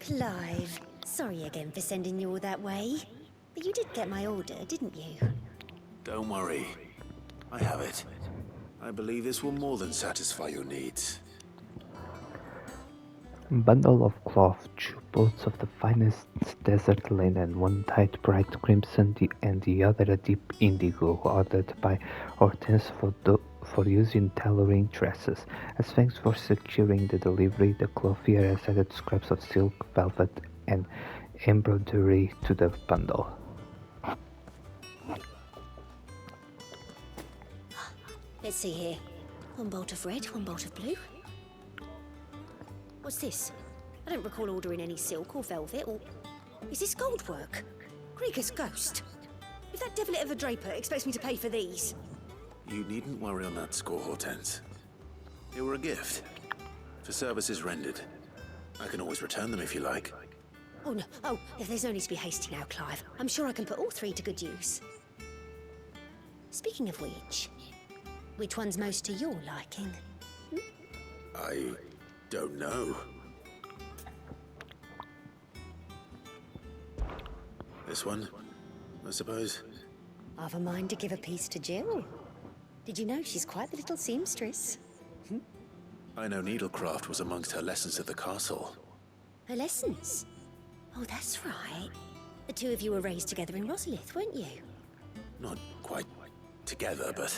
Clive, sorry again for sending you all that way. But you did get my order, didn't you? Don't worry. I have it. I believe this will more than satisfy your needs. Bundle of cloth, 2 bolts of the finest desert linen, one tight bright crimson and the other a deep indigo, ordered by Hortense for use in tailoring dresses. As thanks for securing the delivery, the clothier has added scraps of silk, velvet, and embroidery to the bundle. Let's see here. 1 bolt of red, 1 bolt of blue. What's this? I don't recall ordering any silk or velvet, or... Is this gold work? Krieger's ghost. If that devilet of a draper expects me to pay for these... You needn't worry on that score, Hortense. They were a gift. For services rendered. I can always return them if you like. Oh, no. Oh, there's no need to be hasty now, Clive. I'm sure I can put all 3 to good use. Speaking of which one's most to your liking? I don't know. This one, I suppose. I've a mind to give a piece to Jill. Did you know she's quite the little seamstress? I know needlecraft was amongst her lessons at the castle. Her lessons? Oh, that's right. The 2 of you were raised together in Rosalith, weren't you? Not quite together, but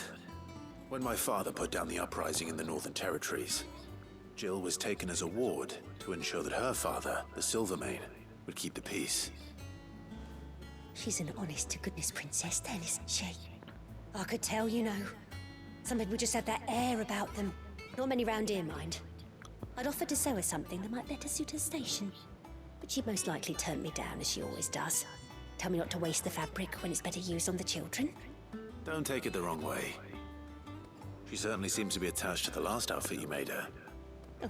when my father put down the uprising in the Northern Territories, Jill was taken as a ward to ensure that her father, the Silvermane, would keep the peace. She's an honest-to-goodness princess then, isn't she? I could tell, you know. Some people just have that air about them. Not many round here, mind. I'd offered to sew her something that might better suit her station. But she'd most likely turn me down, as she always does. Tell me not to waste the fabric when it's better used on the children. Don't take it the wrong way. She certainly seems to be attached to the last outfit you made her. Oh.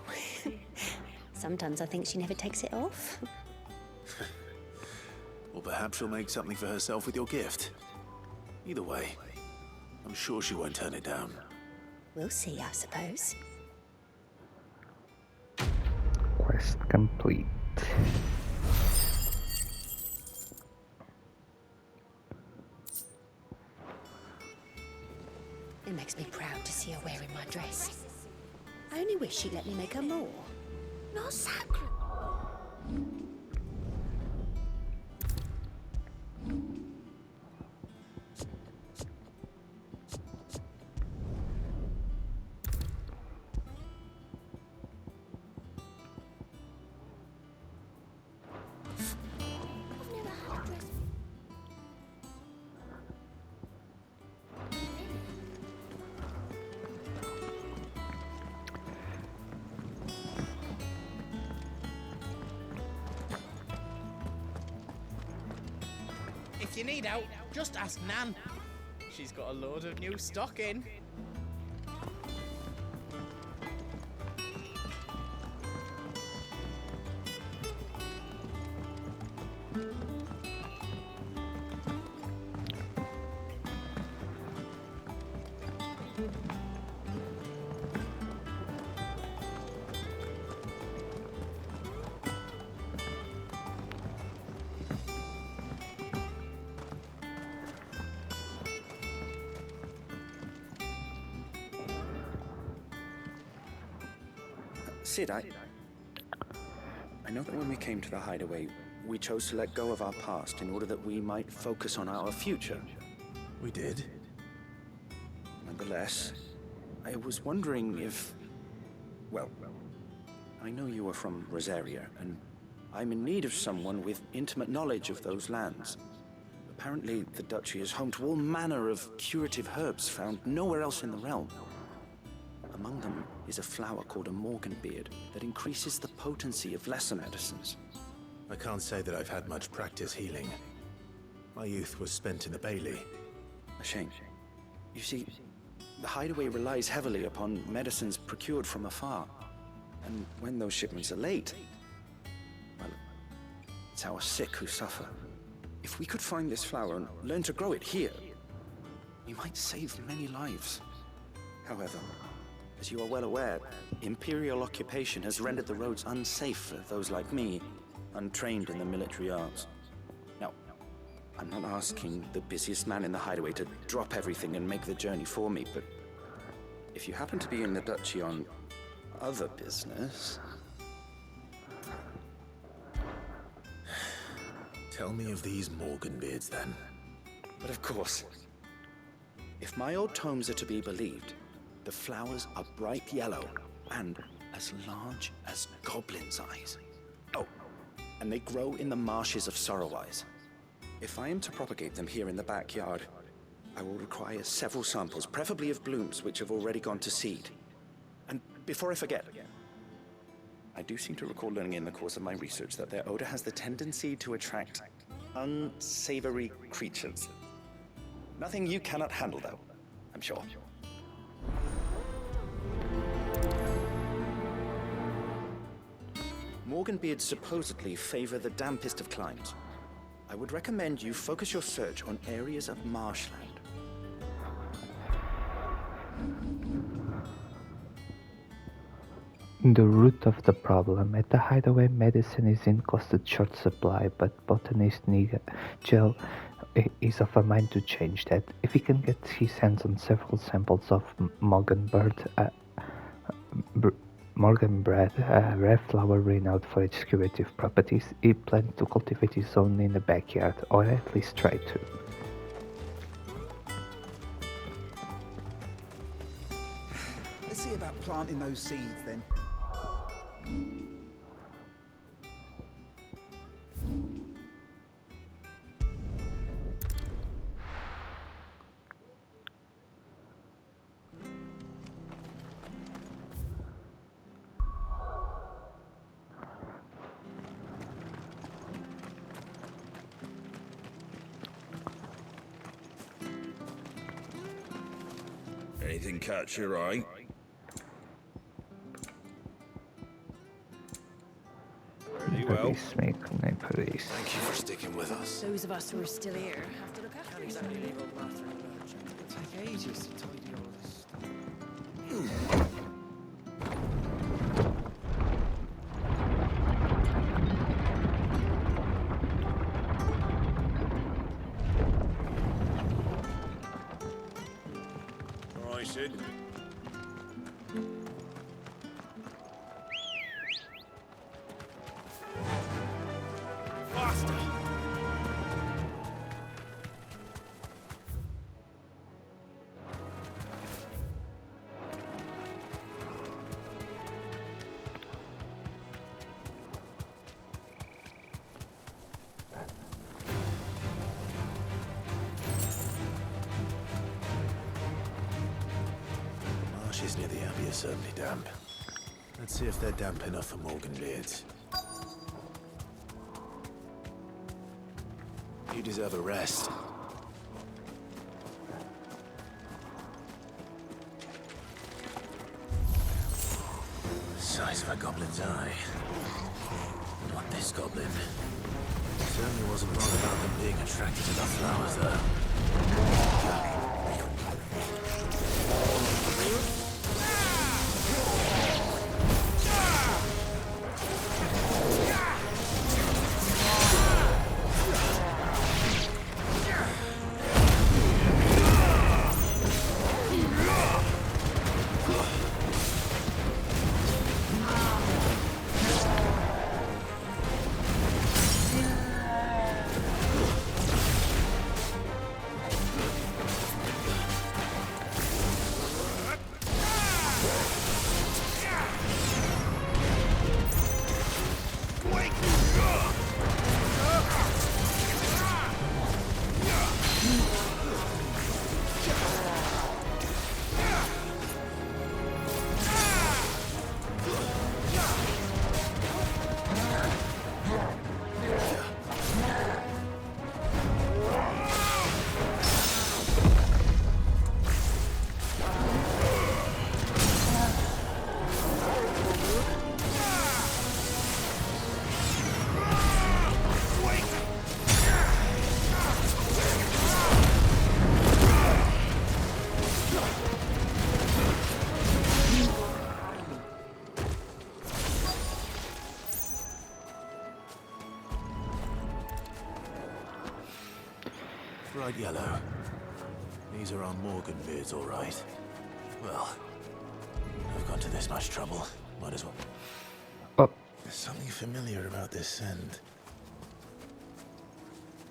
Sometimes I think she never takes it off. Or perhaps she'll make something for herself with your gift. Either way, I'm sure she won't turn it down. We'll see, I suppose. Quest complete. It makes me proud to see her wearing my dress. I only wish she'd let me make her more. No sacre. If you need help, just ask Nan. She's got a load of new stock in. Sid, I know that when we came to the hideaway, we chose to let go of our past in order that we might focus on our future. We did? Nonetheless, I was wondering if... Well, I know you are from Rosaria, and I'm in need of someone with intimate knowledge of those lands. Apparently, the Duchy is home to all manner of curative herbs found nowhere else in the realm. Among them is a flower called a Morganbeard that increases the potency of lesser medicines. I can't say that I've had much practice healing. My youth was spent in the Bailey. A shame. You see, the hideaway relies heavily upon medicines procured from afar. And when those shipments are late, well, it's our sick who suffer. If we could find this flower and learn to grow it here, we might save many lives. However, as you are well aware, Imperial occupation has rendered the roads unsafe for those like me. untrained in the military arts. Now, I'm not asking the busiest man in the hideaway to drop everything and make the journey for me, but if you happen to be in the duchy on other business... Tell me of these Morganbeards, then. But of course, if my old tomes are to be believed, the flowers are bright yellow and as large as goblins' eyes. Oh, and they grow in the marshes of Sorrowwise. If I am to propagate them here in the backyard, I will require several samples, preferably of blooms which have already gone to seed. And before I forget, I do seem to recall learning in the course of my research that their odor has the tendency to attract unsavory creatures. Nothing you cannot handle, though, I'm sure. Morganbeards supposedly favor the dampest of climes. I would recommend you focus your search on areas of marshland. The root of the problem at the hideaway, medicine is in constant short supply, but botanist Nigel is of a mind to change that. If he can get his hands on several samples of Morganbread, a rare flower renowned for its curative properties, he plans to cultivate his own in the backyard, or at least try to. Let's see about planting those seeds then. Anything catch your eye? Pretty well. Police, make police. Thank you for sticking with us. Those of us who are still here have to look after each other. It'll take ages to tidy all this stuff. All right, Sid. Faster! Marshes near the Abbey are certainly damp. Let's see if they're damp enough for Morganbeards. You deserve a rest. Size of a goblin's eye. Not this goblin. Certainly wasn't wrong about them being attracted to the flowers, though. bright yellow. These are our Morgan beards, all right. Well, I've gone to this much trouble. Might as well. Oh, There's something familiar about this scent.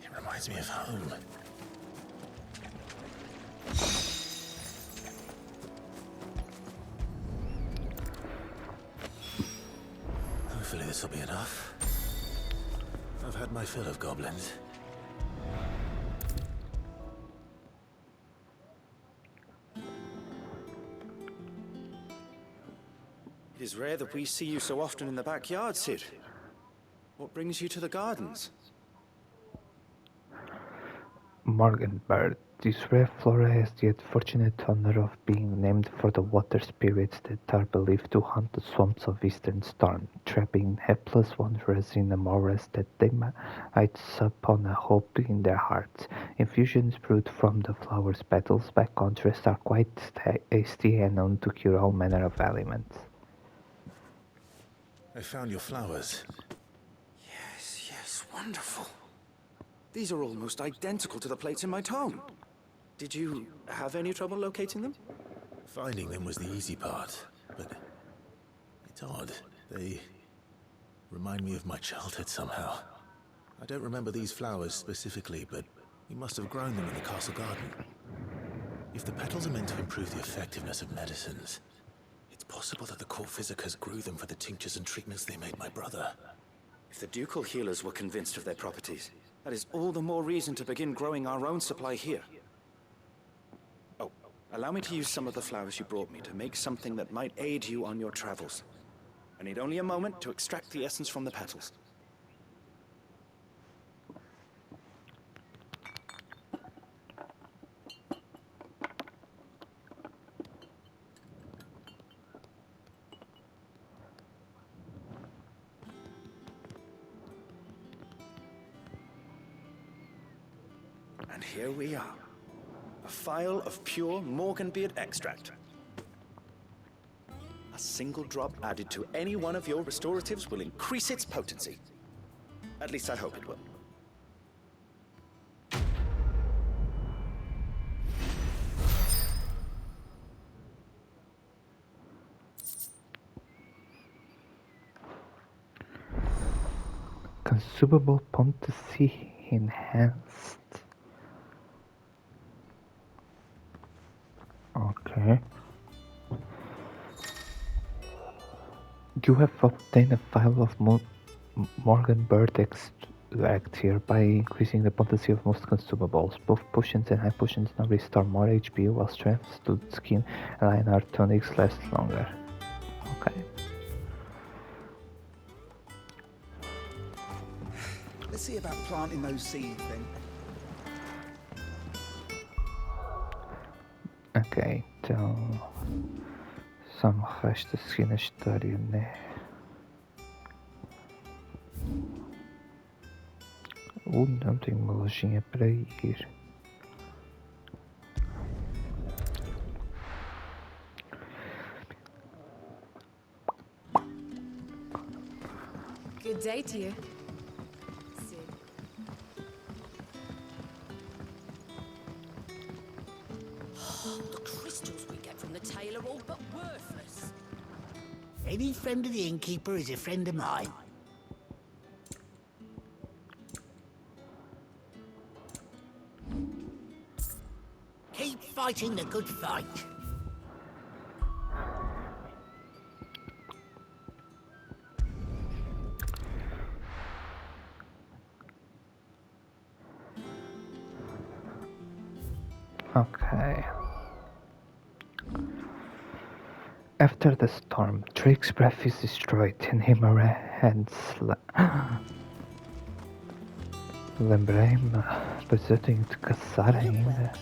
It reminds me of home. Hopefully this will be enough. I've had my fill of goblins. It is rare that we see you so often in the backyard, Sid. What brings you to the gardens? Morgenbird. This rare flora has the unfortunate honor of being named for the water spirits that are believed to haunt the swamps of Eastern Storm, trapping helpless wanderers in the morass that they might sup on a hope in their hearts. Infusions brewed from the flower's petals, by contrast, are quite tasty and known to cure all manner of ailments. I found your flowers. Yes, wonderful. These are almost identical to the plates in my tome. Did you have any trouble locating them? Finding them was the easy part, but it's odd. They remind me of my childhood somehow. I don't remember these flowers specifically, but we must have grown them in the castle garden. If the petals are meant to improve the effectiveness of medicines, it's possible that the court physicers grew them for the tinctures and treatments they made my brother. If the ducal healers were convinced of their properties, that is all the more reason to begin growing our own supply here. Oh, allow me to use some of the flowers you brought me to make something that might aid you on your travels. I need only a moment to extract the essence from the petals. And here we are. A phial of pure Morganbeard extract. A single drop added to any one of your restoratives will increase its potency. At least I hope it will. Consumable potency enhanced. Okay. You have obtained a file of Morganbird extract here by increasing the potency of most consumables. Both potions and high potions now restore more HP, while strength, to skin, and INR tonics last longer. Okay. Let's see about planting those seeds then. Ok, então. Só me resta seguir na história, né? Não tenho uma lojinha para ir. Good day to you. The crystals we get from the tail are all but worthless. Any friend of the innkeeper is a friend of mine. Keep fighting the good fight. Okay. After the storm, Drake's breath is destroyed and Hammerhead's Lembrei-me, pois eu tenho de caçar ainda.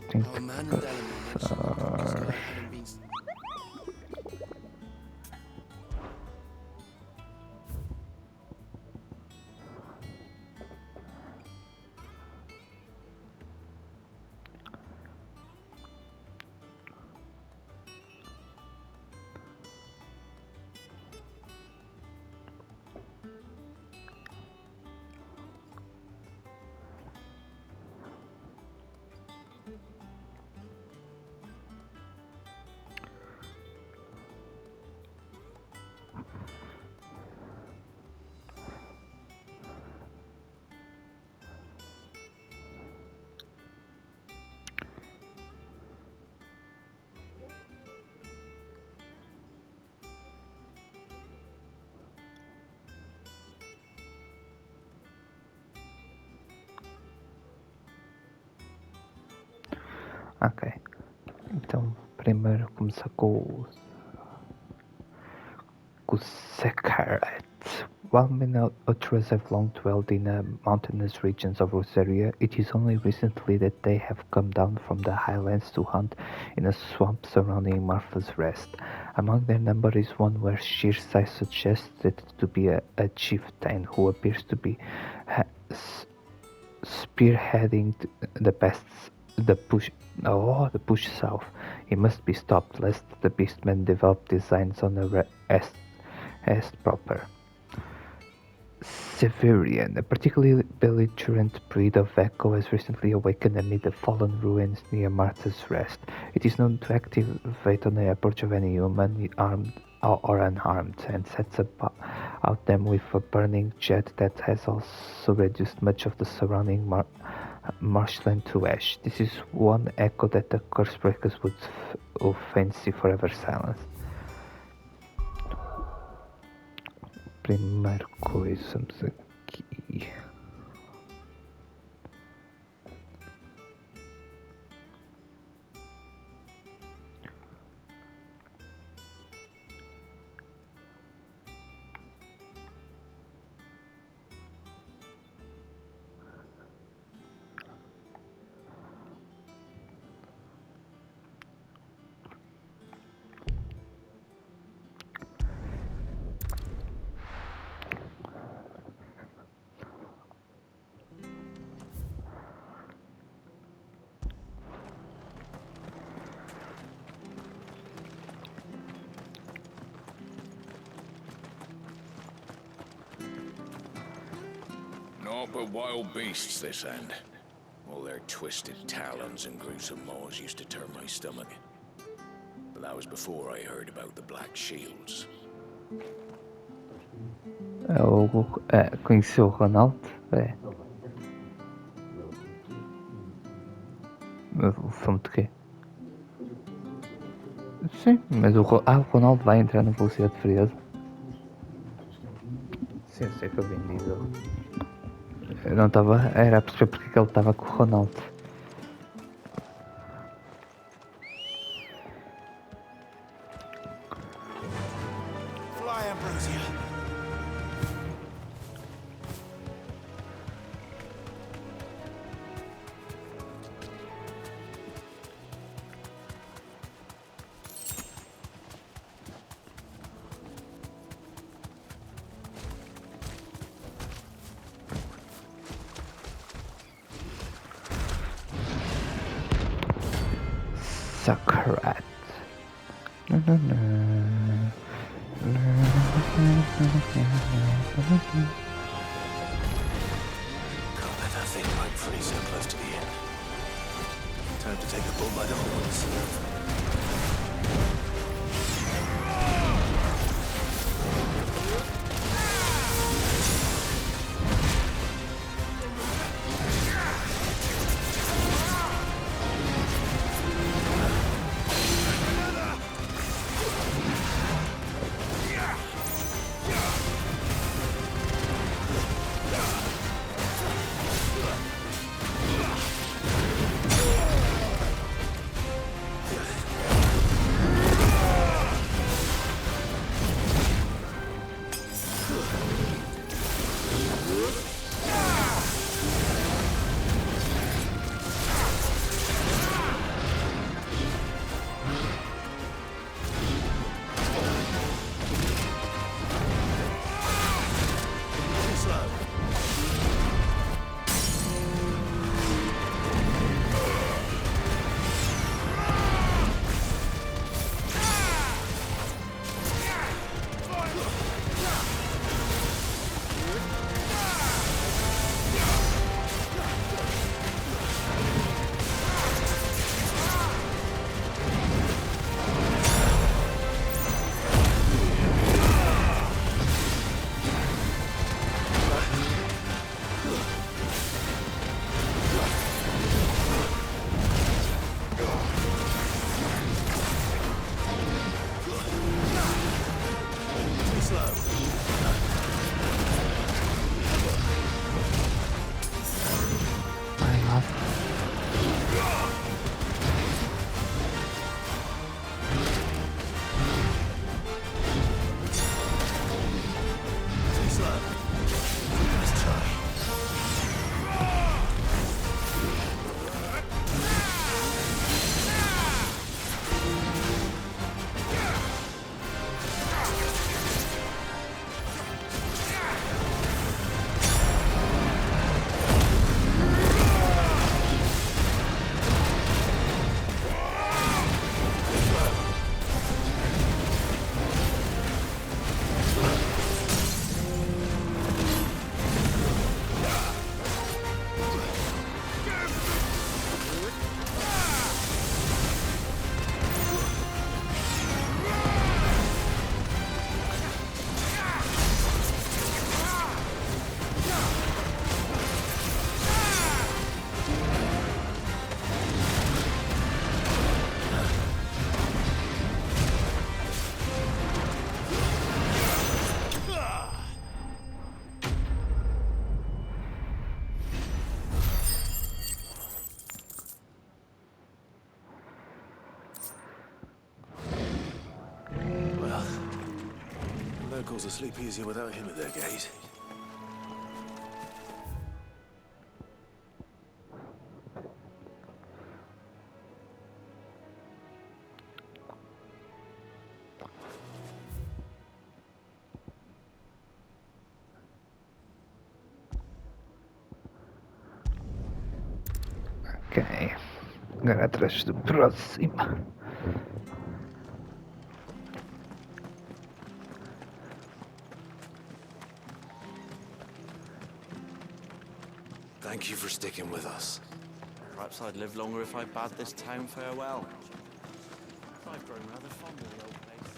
Tenho de caçar. Ok. Então, primeiro começar com o Sekaret. While many Ultras have long dwelled in the mountainous regions of Rosaria, it is only recently that they have come down from the highlands to hunt in a swamp surrounding Martha's Rest. Among their number is one where sheer size suggests it to be a chieftain who appears to be spearheading the push south. He must be stopped lest the beastmen develop designs on the est proper. Severian, a particularly belligerent breed of echo, has recently awakened amid the fallen ruins near Martha's Rest. It is known to activate on the approach of any human, armed or unarmed, and sets out them with a burning jet that has also reduced much of the surrounding marshland to ash. This is one echo that the Cursebreakers would fancy forever silenced. Primeira coisa, vamos aqui. Naught but wild beasts this end. All their twisted talons and gruesome maws used to turn my stomach. But that was before I heard about the Black Shields. Conheceu o Ronaldo? É. O filme de quê? Sim, mas o Ronaldo vai entrar na Velocidade Furiosa? Sim, sei que eu vim dizer. Eu não estava. Era a perceber porque que ele estava com o Ronaldo. Fly, Ambrosia. Sakarat. Can't let that thing run free so close to the inn. Time to take the bull by the horns. locals will sleep easier without him at their gate. Ok. Agora atrás do próximo. Thank you for sticking with us. Perhaps I'd live longer if I bade this town farewell. I've grown rather fond of the old place.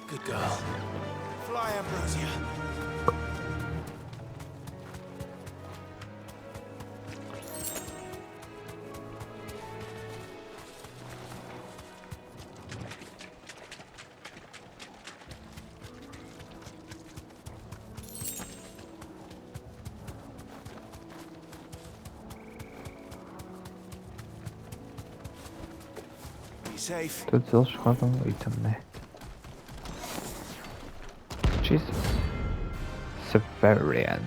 Good girl. Fly, Ambrosia. Be safe. Todos eles rodam o item, né? Jesus. Severian.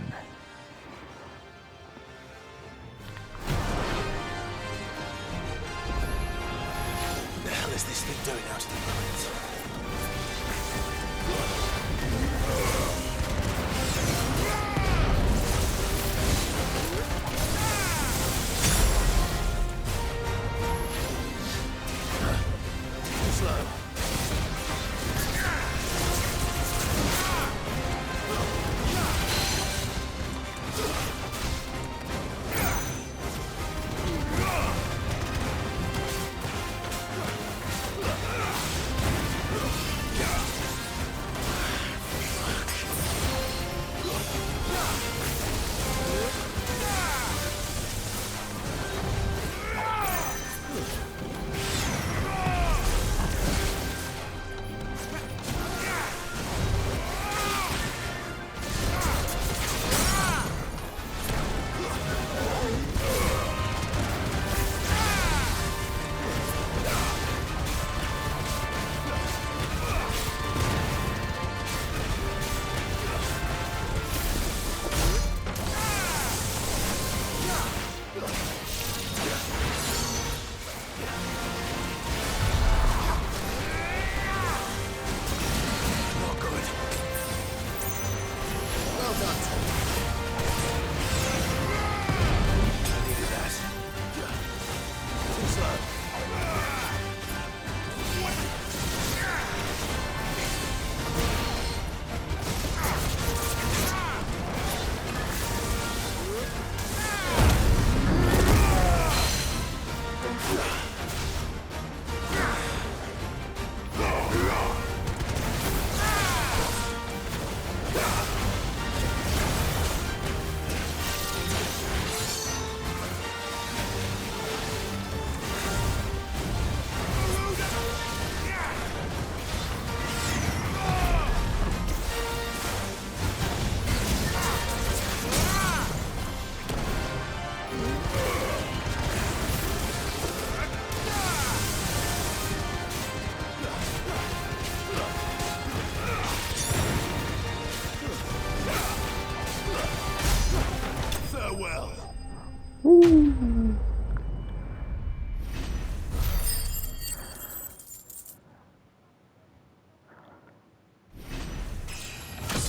What the hell is this thing doing out in the mines? Slow.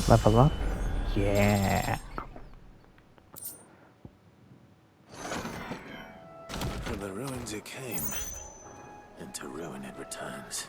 Level up? Yeah. From the ruins it came, and to ruin it returns.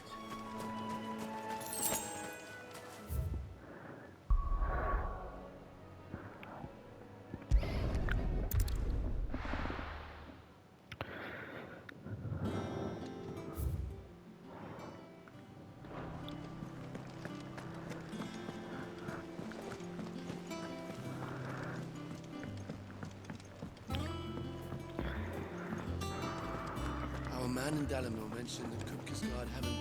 man in Dalamo mentioned that Kupka's god having...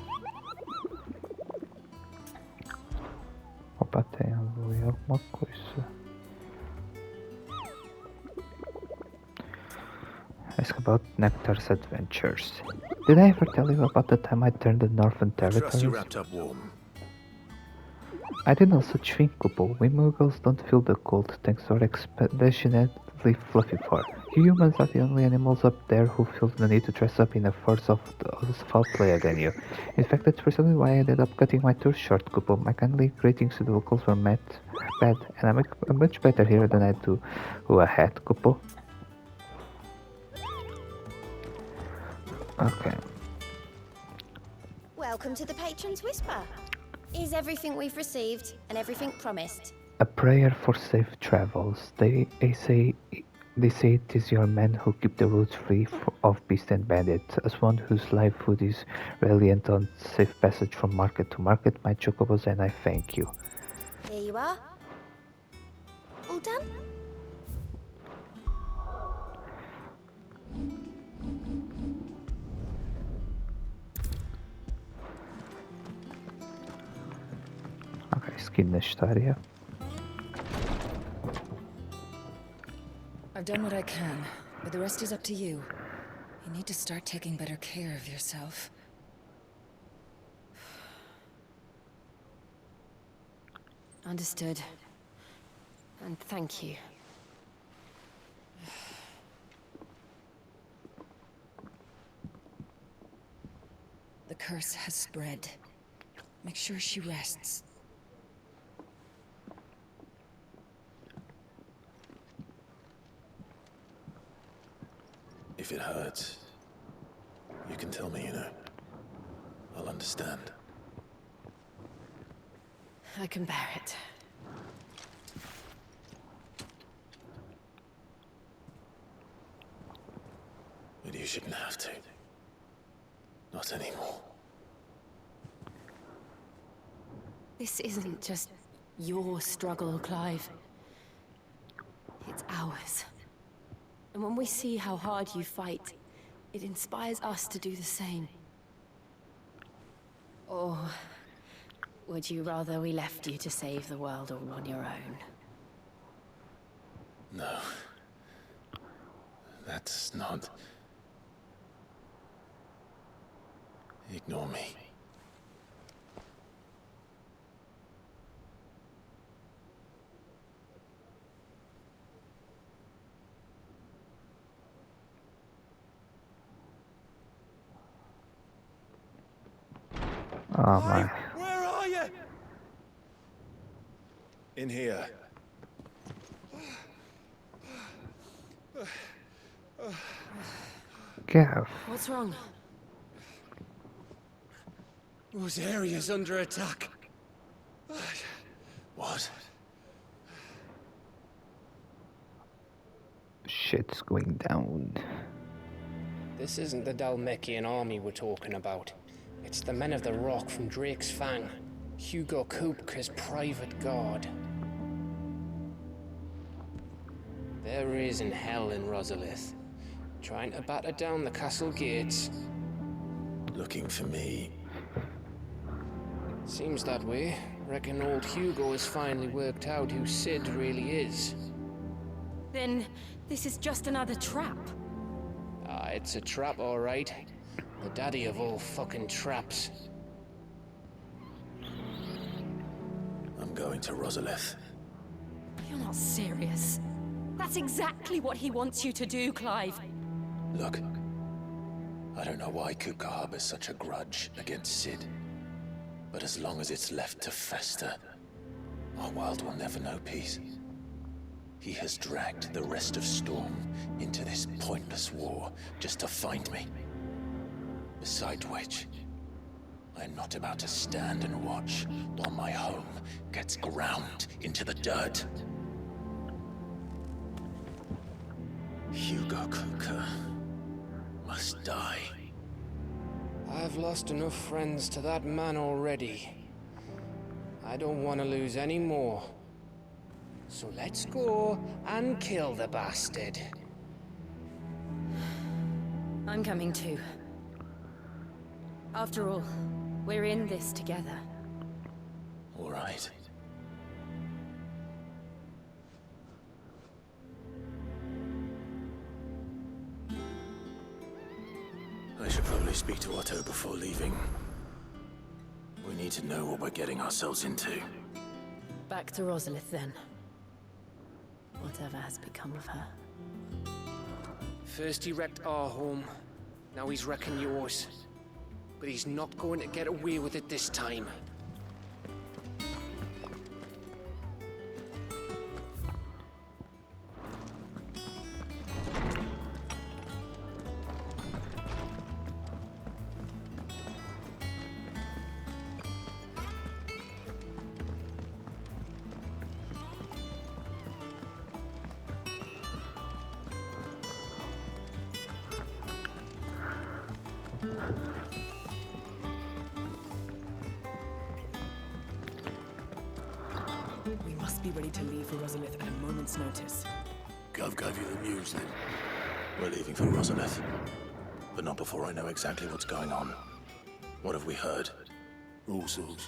Opa, tem ali alguma coisa. Ask about Nectar's adventures. Did I ever tell you about the time I turned the Northern I trust you Territories? wrapped up warm. I did no such thing, Kupo. We Muggles don't feel the cold, thanks to our expeditionally fluffy fur. You humans are the only animals up there who feel the need to dress up in a force of foul play than you. In fact, that's precisely why I ended up cutting my tour short, Kupo. My kindly greetings to the locals were met bad, and I'm much better here than I do who I had, Kupo. Okay. Welcome to the Patron's Whisper. Is everything we've received and everything promised? A prayer for safe travels. They say it is your men who keep the roads free of beast and bandit. As one whose live food is reliant on safe passage from market to market, my chocobos, and I thank you. Here you are. All done? Ok, seguindo na história. I've done what I can, but the rest is up to you. You need to start taking better care of yourself. Understood. And thank you. The curse has spread. Make sure she rests. If it hurts, you can tell me, I'll understand. I can bear it. But you shouldn't have to. Not anymore. This isn't just your struggle, Clive. It's ours. And when we see how hard you fight, it inspires us to do the same. Or would you rather we left you to save the world all on your own? No. That's not... Ignore me. Oh my. Where are you? In here. Gav. What's wrong? Rosaria's under attack. What? Shit's going down. This isn't the Dalmekian army we're talking about. It's the men of the Rock from Drake's Fang. Hugo Kupka's private guard. There is in hell in Rosalith, trying to batter down the castle gates. Looking for me. Seems that way. Reckon old Hugo has finally worked out who Sid really is. Then this is just another trap. Ah, it's a trap, all right. The daddy of all fucking traps. I'm going to Rosalith. You're not serious. That's exactly what he wants you to do, Clive. Look, I don't know why Kupka harbors such a grudge against Sid. But as long as it's left to fester, our world will never know peace. He has dragged the rest of Storm into this pointless war just to find me. Besides which, I am not about to stand and watch while my home gets ground into the dirt. Hugo Kupka must die. I've lost enough friends to that man already. I don't want to lose any more. So let's go and kill the bastard. I'm coming too. After all, we're in this together. All right. I should probably speak to Otto before leaving. We need to know what we're getting ourselves into. Back to Rosalith, then. Whatever has become of her. First he wrecked our home, now he's wrecking yours. But he's not going to get away with it this time. We must be ready to leave for Rosalith at a moment's notice. Gov gave you the news then? We're leaving for Rosalith. But not before I know exactly what's going on. What have we heard? All sorts.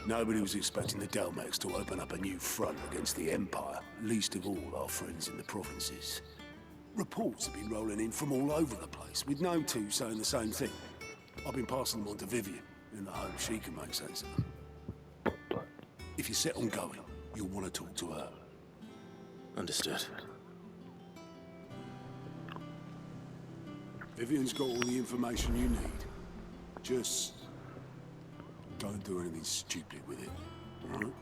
Nobody was expecting the Dalmex to open up a new front against the Empire, least of all our friends in the provinces. Reports have been rolling in from all over the place, with no two saying the same thing. I've been passing them on to Vivian, in the hope she can make sense of them. If you're set on going, you'll want to talk to her. Understood. Vivian's got all the information you need. Just don't do anything stupid with it, alright?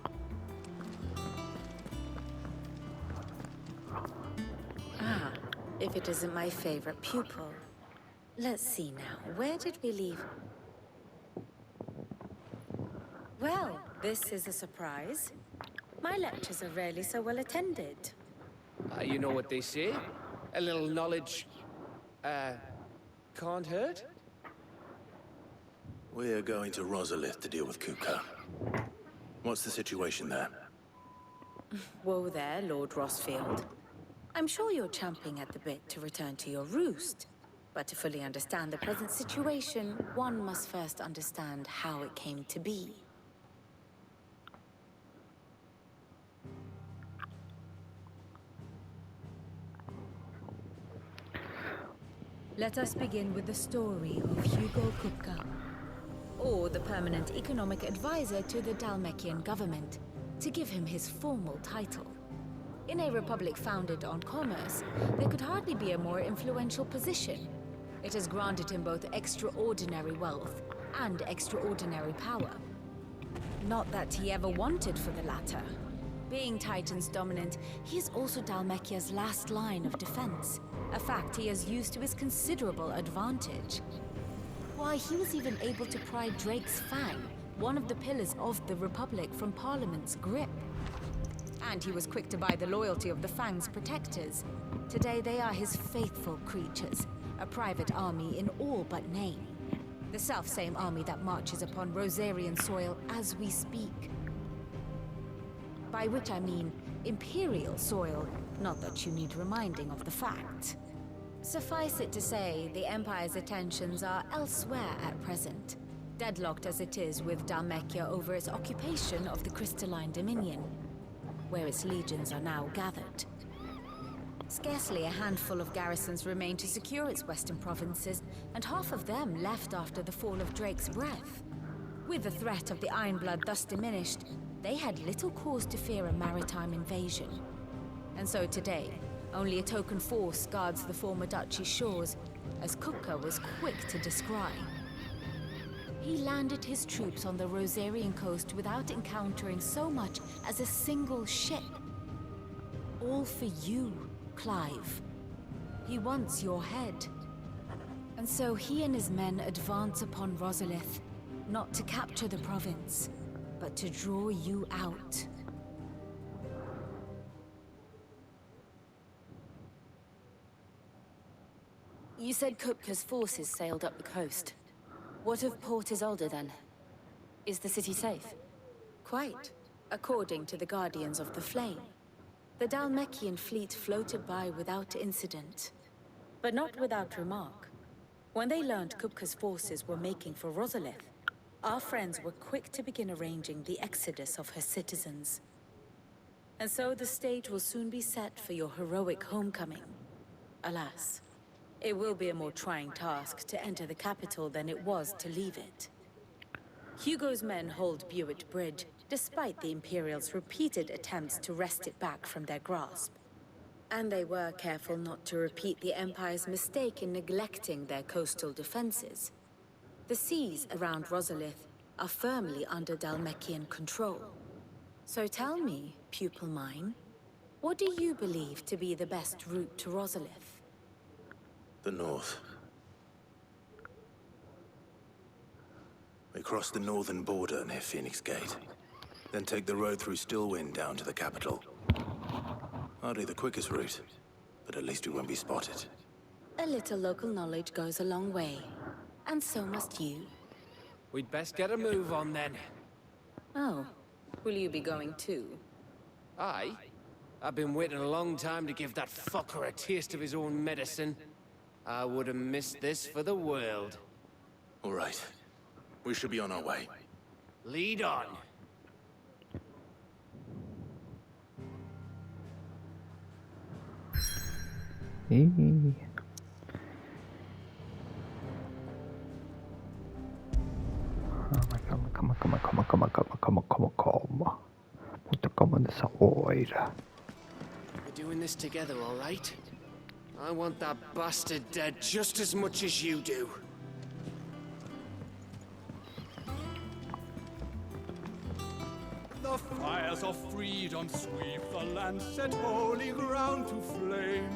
Ah, if it isn't my favorite pupil. Let's see now, where did we leave? Well, this is a surprise. My lectures are rarely so well attended. You know what they say? A little knowledge, can't hurt? We're going to Rosalith to deal with Kupka. What's the situation there? Whoa there, Lord Rossfield. I'm sure you're champing at the bit to return to your roost. But to fully understand the present situation, one must first understand how it came to be. Let us begin with the story of Hugo Kupka, or the permanent economic advisor to the Dalmekian government, to give him his formal title. In a republic founded on commerce, there could hardly be a more influential position. It has granted him both extraordinary wealth and extraordinary power. Not that he ever wanted for the latter. Being Titan's dominant, he is also Dalmekia's last line of defense, a fact he has used to his considerable advantage. Why, he was even able to pry Drake's Fang, one of the pillars of the Republic, from Parliament's grip. And he was quick to buy the loyalty of the Fang's protectors. Today they are his faithful creatures, a private army in all but name. The self-same army that marches upon Rosarian soil as we speak. By which I mean Imperial soil, not that you need reminding of the fact. Suffice it to say, the Empire's attentions are elsewhere at present, deadlocked as it is with Dalmekia over its occupation of the Crystalline Dominion, where its legions are now gathered. Scarcely a handful of garrisons remain to secure its western provinces, and half of them left after the fall of Drake's Breath. With the threat of the Ironblood thus diminished, they had little cause to fear a maritime invasion. And so today, only a token force guards the former duchy's shores, as Kupka was quick to descry. He landed his troops on the Rosarian coast without encountering so much as a single ship. All for you, Clive. He wants your head. And so he and his men advance upon Rosalith, not to capture the province, but to draw you out. You said Kupka's forces sailed up the coast. What of Port Isolde, then? Is the city safe? Quite, according to the Guardians of the Flame. The Dalmekian fleet floated by without incident, but not without remark. When they learned Kupka's forces were making for Rosalith, our friends were quick to begin arranging the exodus of her citizens. And so the stage will soon be set for your heroic homecoming. Alas, it will be a more trying task to enter the capital than it was to leave it. Hugo's men hold Buett Bridge, despite the Imperials' repeated attempts to wrest it back from their grasp. And they were careful not to repeat the Empire's mistake in neglecting their coastal defenses. The seas around Rosalith are firmly under Dalmekian control. So tell me, pupil mine, what do you believe to be the best route to Rosalith? The north. We cross the northern border near Phoenix Gate, then take the road through Stillwind down to the capital. Hardly the quickest route, but at least we won't be spotted. A little local knowledge goes a long way, and so must you. We'd best get a move on then. Oh, will you be going too? Aye. I've been waiting a long time to give that fucker a taste of his own medicine. I would have missed this for the world. All right. We should be on our way. Lead on. We're doing this together, all right? I want that bastard dead just as much as you do. The fires of freedom sweep the land, set holy ground to flame,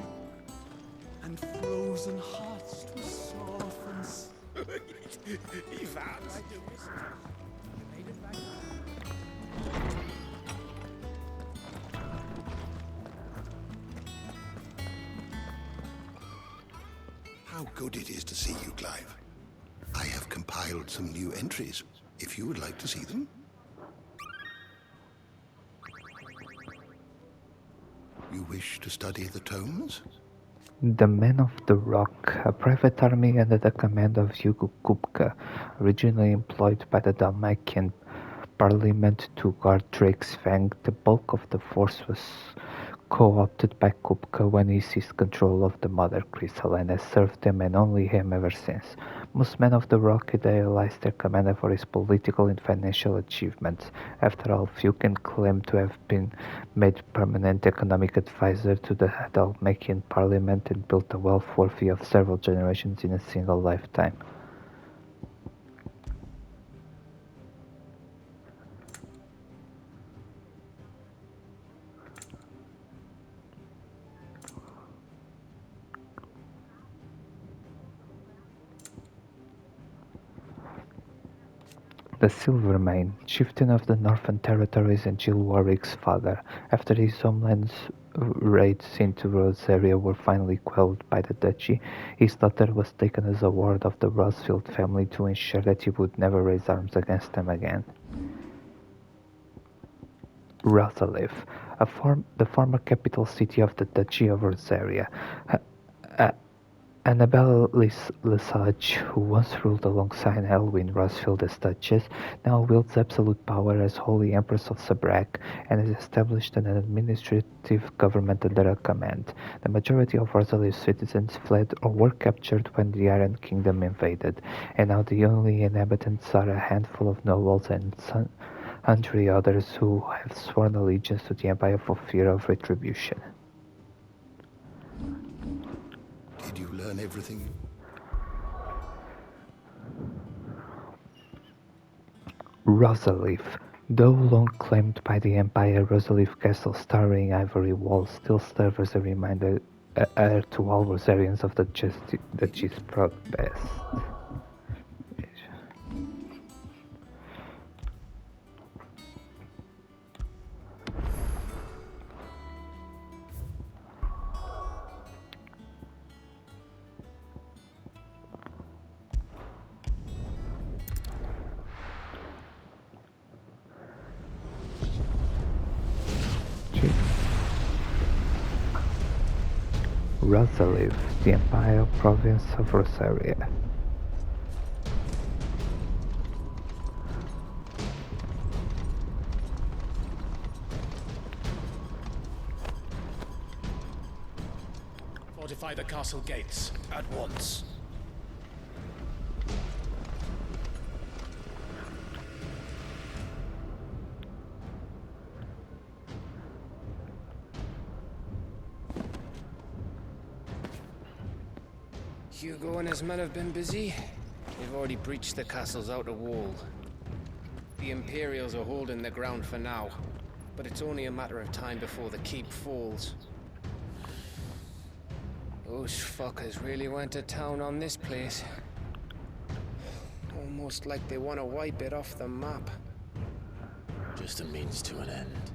and frozen hearts to soften. Evans. How good it is to see you, Clive. I have compiled some new entries, if you would like to see them. You wish to study the tomes? The Men of the Rock, a private army under the command of Hugo Kupka, originally employed by the Dalmatian Parliament to guard Drake's Fang. The bulk of the force was co-opted by Kupka when he seized control of the Mother Crystal and has served him and only him ever since. Most Men of the Rock idealized their commander for his political and financial achievements. After all, few can claim to have been made permanent economic advisor to the Dalmatian Parliament and built a wealth worthy of several generations in a single lifetime. The Silvermane, chieftain of the Northern Territories and Jill Warwick's father, after his homeland's raids into Rosaria were finally quelled by the Duchy, his daughter was taken as a ward of the Rosfield family to ensure that he would never raise arms against them again. Rosalith, the former capital city of the Duchy of Rosaria. Annabella Lesage, who once ruled alongside Elwyn Rosfield as Duchess, now wields absolute power as Holy Empress of Sabrak and has established an administrative government under her command. The majority of Rosalith's citizens fled or were captured when the Iron Kingdom invaded, and now the only inhabitants are a handful of nobles and sundry others who have sworn allegiance to the Empire for fear of retribution. Did you learn everything? Rosalith. Though long claimed by the Empire, Rosalith Castle's towering ivory walls still serve as a reminder to all Rosarians of the Duchy's proud past. Rosalith, the Empire Province of Rosaria. Fortify the castle gates at once. Hugo and his men have been busy. They've already breached the castle's outer wall. The Imperials are holding the ground for now, but it's only a matter of time before the keep falls. Those fuckers really went to town on this place. Almost like they want to wipe it off the map. Just a means to an end.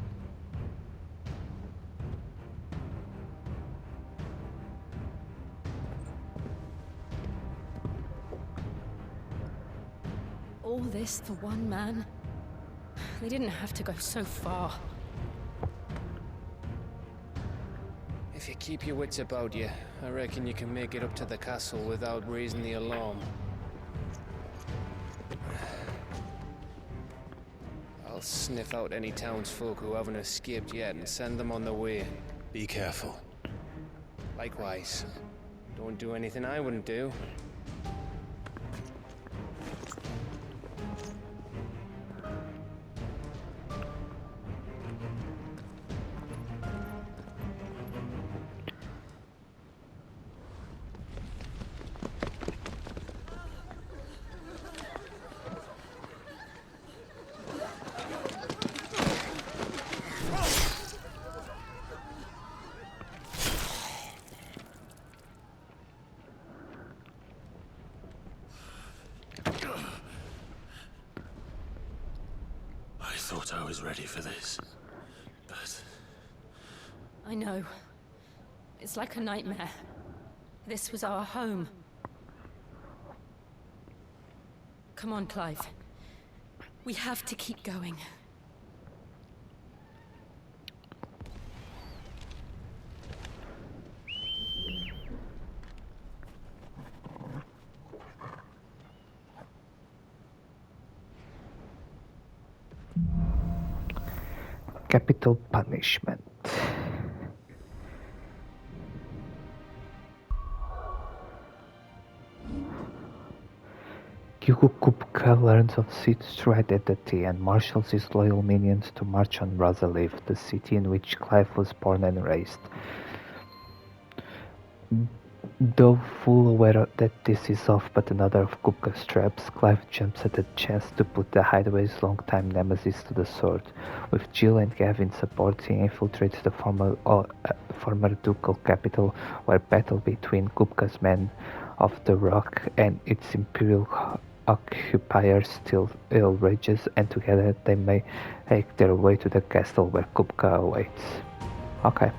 All this for one man? They didn't have to go so far. If you keep your wits about you, I reckon you can make it up to the castle without raising the alarm. I'll sniff out any townsfolk who haven't escaped yet and send them on their way. Be careful. Likewise. Don't do anything I wouldn't do. I thought I was ready for this, but... I know. It's like a nightmare. This was our home. Come on, Clive. We have to keep going. Capital punishment. Hugo Kupka learns of Sid's identity and marshals his loyal minions to march on Rosalith, the city in which Clive was born and raised. Though full aware that this is off but another of Kupka's traps, Clive jumps at the chance to put the Hideaway's longtime nemesis to the sword. With Jill and Gavin support, he infiltrates the former ducal capital, where battle between Kupka's men of the Rock and its imperial occupiers still rages, and together they may make their way to the castle where Kupka awaits. Okay.